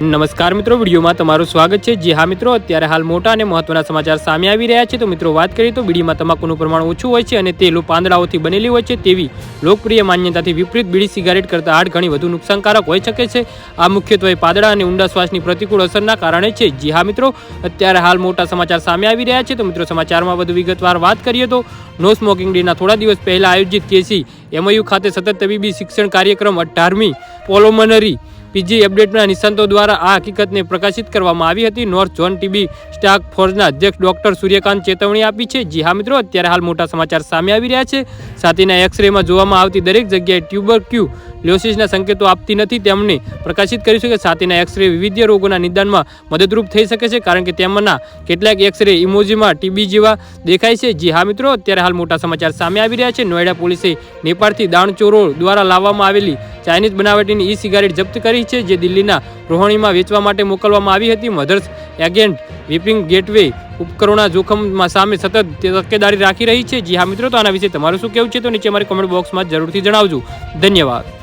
નમસ્કાર મિત્રો, વિડીયોમાં તમારું સ્વાગત છે। જી હા મિત્રો, અત્યારે હાલ મોટા અને મહત્વના સમાચાર સામે આવી રહ્યા છે। તો મિત્રો વાત કરીએ તો બીડીમાં તમાકુનું પ્રમાણ ઓછું હોય છે અને તે પાંદડાઓથી બનેલી હોય છે તેવી લોકપ્રિય માન્યતાથી વિપરીત બીડી સિગારેટ કરતાં હાડ ઘણી વધુ નુકસાનકારક હોઈ શકે છે। આ મુખ્યત્વે પાંદડા અને ઊંડા શ્વાસની પ્રતિકૂળ અસરના કારણે છે। જી હા મિત્રો, અત્યારે હાલ મોટા સમાચાર સામે આવી રહ્યા છે। તો મિત્રો સમાચારમાં વધુ વિગતવાર વાત કરીએ તો નો સ્મોકિંગ ડેના થોડા દિવસ પહેલા આયોજિત કેસી એમયુ ખાતે સતત તબીબી શિક્ષણ કાર્યક્રમ 18મી પોલોમનરી પીજી અપડેટના નિષ્ણાતો દ્વારા આ હકીકતને પ્રકાશિત કરવામાં આવી હતી। નોર્થ ઝોન ટીબી ટાસ્ક ફોર્સના અધ્યક્ષ ડોક્ટર સૂર્યકાંત ચેતવણી આપી છે। જી હા મિત્રો, અત્યારે હાલ મોટા સમાચાર સામે આવી રહ્યા છે। છાતીના એક્સરેમાં જોવામાં આવતી દરેક જગ્યાએ ટ્યુબરક્યુલોસિસના સંકેતો આપતી નથી। તેમણે પ્રકાશિત કર્યું છે કે છાતીના એક્સરે વિવિધ રોગોના નિદાનમાં મદદરૂપ થઈ શકે છે, કારણ કે તેમાંના કેટલાક એક્સરે ઇમોજીમાં ટીબી જેવા દેખાય છે। જી હા મિત્રો, અત્યારે હાલ મોટા સમાચાર સામે આવી રહ્યા છે। નોઈડા પોલીસે નેપાળથી દાણચોરો દ્વારા લાવવામાં આવેલી ચાઇનીઝ બનાવટીની ઈ સિગારેટ જપ્ત કરી છે, જે દિલ્હીના રોહણીમાં વેચવા માટે મોકલવામાં આવી હતી। મધર્સ એગેન્ટ વિપિંગ ગેટવે ઉપકરણોના જોખમમાં સામે સતત તકેદારી રાખી રહી છે। જી હા મિત્રો, તો આના વિશે તમારું શું કહેવું છે તો નીચે અમારી કોમેન્ટ બોક્સમાં જરૂરથી જણાવજો। ધન્યવાદ।